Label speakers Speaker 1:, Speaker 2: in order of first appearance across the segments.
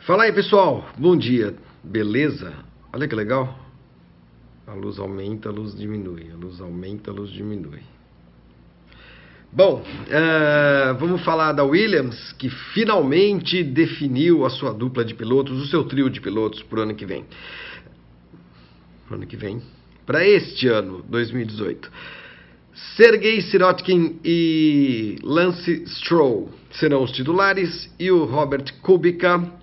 Speaker 1: Fala aí, pessoal, bom dia, beleza? Olha que legal, a luz aumenta, a luz diminui, a luz aumenta, a luz diminui. Bom, vamos falar da Williams, que finalmente definiu a sua dupla de pilotos, o seu trio de pilotos para o ano que vem. Para este ano, 2018. Sergei Sirotkin e Lance Stroll serão os titulares e o Robert Kubica,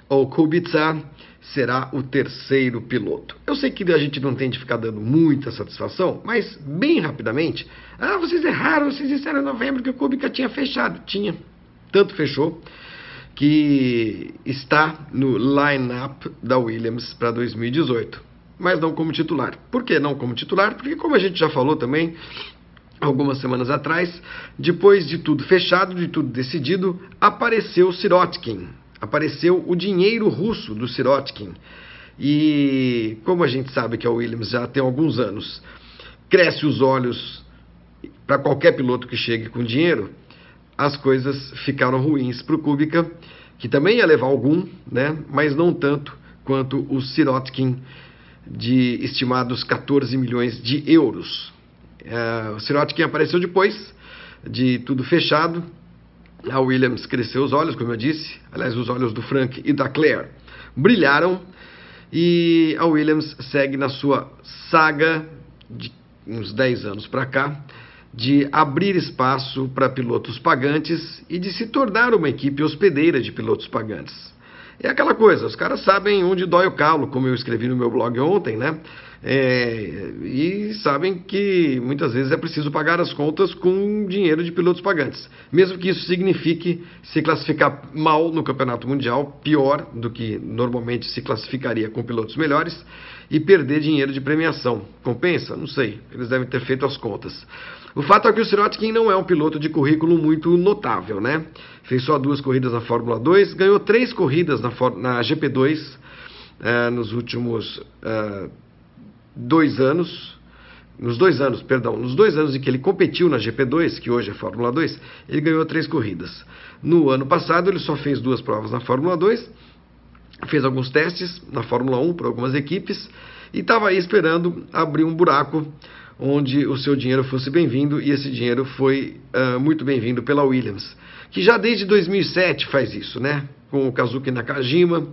Speaker 1: ou Kubica, será o terceiro piloto. Eu sei que a gente não tem de ficar dando muita satisfação, mas bem rapidamente, vocês erraram, vocês disseram em novembro que o Kubica tinha fechado. Tinha, tanto fechou, que está no line-up da Williams para 2018, mas não como titular. Por que não como titular? Porque, como a gente já falou também algumas semanas atrás, depois de tudo fechado, de tudo decidido, apareceu Sirotkin. Apareceu o dinheiro russo do Sirotkin. E como a gente sabe que a Williams já tem alguns anos cresce os olhos para qualquer piloto que chegue com dinheiro, as coisas ficaram ruins para o Kubica, que também ia levar algum, né? Mas não tanto quanto o Sirotkin, de estimados 14 milhões de euros. O Sirotkin apareceu depois de tudo fechado. A Williams cresceu os olhos, como eu disse. Aliás, os olhos do Frank e da Claire brilharam. E a Williams segue na sua saga, de uns 10 anos para cá, de abrir espaço para pilotos pagantes e de se tornar uma equipe hospedeira de pilotos pagantes. É aquela coisa, os caras sabem onde dói o calo, como eu escrevi no meu blog ontem, né? E sabem que muitas vezes é preciso pagar as contas com dinheiro de pilotos pagantes. Mesmo que isso signifique se classificar mal no campeonato mundial, pior do que normalmente se classificaria com pilotos melhores, e perder dinheiro de premiação. Compensa? Não sei, eles devem ter feito as contas. O fato é que o Sirotkin não é um piloto de currículo muito notável, né? Fez só 2 corridas na Fórmula 2, ganhou 3 corridas na GP2 nos últimos 2 anos. Nos 2 anos em que ele competiu na GP2, que hoje é Fórmula 2, ele ganhou 3 corridas. No ano passado ele só fez 2 provas na Fórmula 2, fez alguns testes na Fórmula 1 para algumas equipes e estava aí esperando abrir um buraco onde o seu dinheiro fosse bem-vindo, e esse dinheiro foi muito bem-vindo pela Williams, que já desde 2007 faz isso, né? Com o Kazuki Nakajima,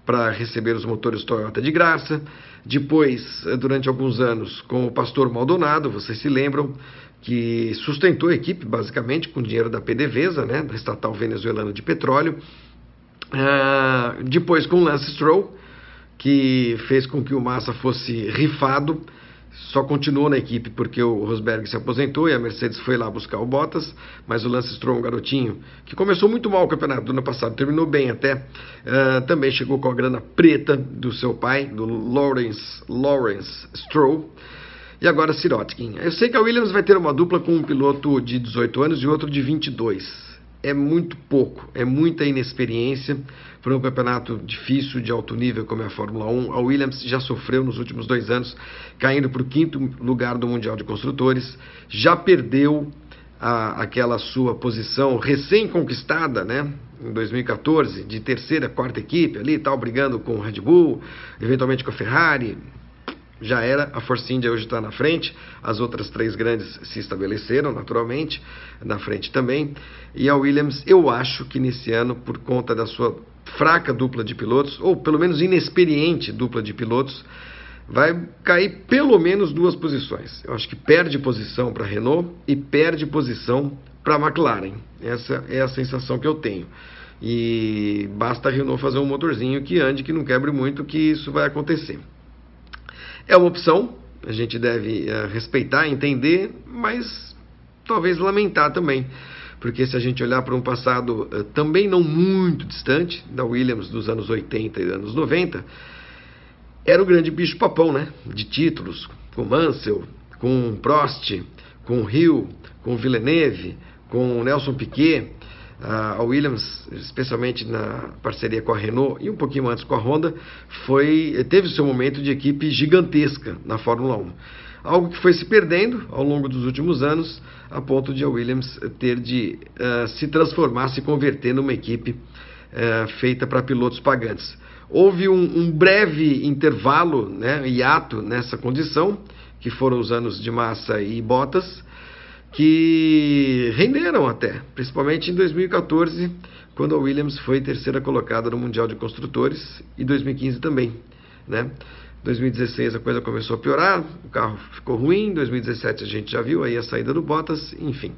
Speaker 1: para receber os motores Toyota de graça. Depois, durante alguns anos, com o Pastor Maldonado, vocês se lembram, que sustentou a equipe basicamente com dinheiro da PDVSA, né? Da estatal venezuelana de petróleo. Depois com o Lance Stroll, que fez com que o Massa fosse rifado. Só continuou na equipe porque o Rosberg se aposentou e a Mercedes foi lá buscar o Bottas, mas o Lance Stroll, um garotinho que começou muito mal o campeonato do ano passado, terminou bem até, também chegou com a grana preta do seu pai, do Lawrence Stroll, e agora Sirotkin. Eu sei que a Williams vai ter uma dupla com um piloto de 18 anos e outro de 22. É muito pouco, é muita inexperiência para um campeonato difícil, de alto nível como é a Fórmula 1. A Williams já sofreu nos últimos 2 anos, caindo para o 5º lugar do Mundial de Construtores, já perdeu aquela sua posição recém-conquistada, né, em 2014, de 3ª, 4ª equipe ali, tal, brigando com o Red Bull, eventualmente com a Ferrari. Já era, a Force India hoje está na frente, as outras 3 grandes se estabeleceram naturalmente, na frente também, e a Williams, eu acho que nesse ano, por conta da sua fraca dupla de pilotos, ou pelo menos inexperiente dupla de pilotos, vai cair pelo menos 2 posições. Eu acho que perde posição para a Renault e perde posição para a McLaren, essa é a sensação que eu tenho. E basta a Renault fazer um motorzinho que ande, que não quebre muito, que isso vai acontecer. É uma opção, a gente deve respeitar, entender, mas talvez lamentar também, porque se a gente olhar para um passado também não muito distante, da Williams dos anos 80 e anos 90, era o grande bicho-papão, né? De títulos, com Mansell, com Prost, com Hill, com Villeneuve, com Nelson Piquet. A Williams, especialmente na parceria com a Renault e um pouquinho antes com a Honda, teve o seu momento de equipe gigantesca na Fórmula 1. Algo que foi se perdendo ao longo dos últimos anos, a ponto de a Williams ter de se transformar, se converter numa equipe feita para pilotos pagantes. Houve um breve intervalo, né, hiato nessa condição, que foram os anos de Massa e Bottas, que renderam até, principalmente em 2014, quando a Williams foi terceira colocada no Mundial de Construtores, e 2015 também, né? 2016 a coisa começou a piorar, o carro ficou ruim, 2017 a gente já viu aí a saída do Bottas, enfim.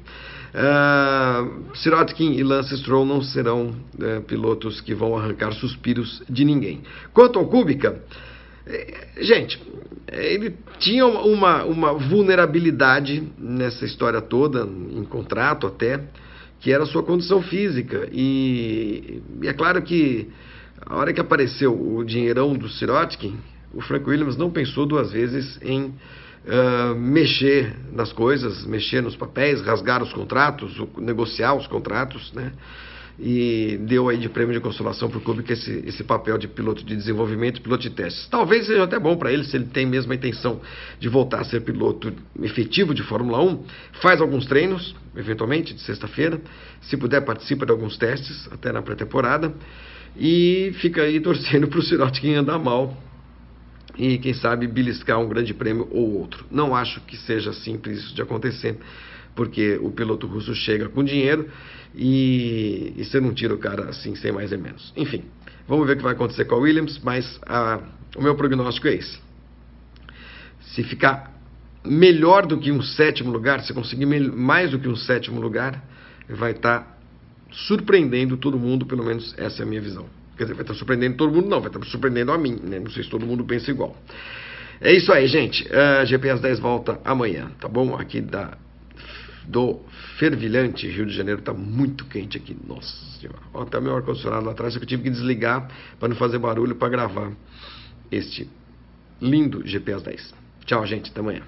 Speaker 1: Sirotkin e Lance Stroll não serão pilotos que vão arrancar suspiros de ninguém. Quanto ao Kubica, gente, ele tinha uma vulnerabilidade nessa história toda, em contrato até, que era a sua condição física. E é claro que a hora que apareceu o dinheirão do Sirotkin, o Frank Williams não pensou duas vezes em mexer nas coisas, mexer nos papéis, rasgar os contratos, negociar os contratos, né? E deu aí de prêmio de consolação para o Kubica esse papel de piloto de desenvolvimento, piloto de testes. Talvez seja até bom para ele, se ele tem mesmo a intenção de voltar a ser piloto efetivo de Fórmula 1, faz alguns treinos, eventualmente, de sexta-feira, se puder participa de alguns testes, até na pré-temporada, e fica aí torcendo para o Sirotkin andar mal, e quem sabe beliscar um grande prêmio ou outro. Não acho que seja simples isso de acontecer, porque o piloto russo chega com dinheiro e você não tira o cara assim sem mais nem menos. Enfim, vamos ver o que vai acontecer com a Williams, mas o meu prognóstico é esse. Se ficar melhor do que um sétimo lugar, se conseguir mais do que um sétimo lugar, vai estar surpreendendo todo mundo, pelo menos essa é a minha visão. Quer dizer, vai estar surpreendendo todo mundo, não, vai estar surpreendendo a mim, né? Não sei se todo mundo pensa igual. É isso aí, gente. GP às 10 volta amanhã, tá bom? Aqui do fervilhante Rio de Janeiro, tá muito quente aqui. Nossa Senhora. Ó, até meu ar-condicionado lá atrás, que eu tive que desligar para não fazer barulho para gravar este lindo GP às 10. Tchau, gente. Até amanhã.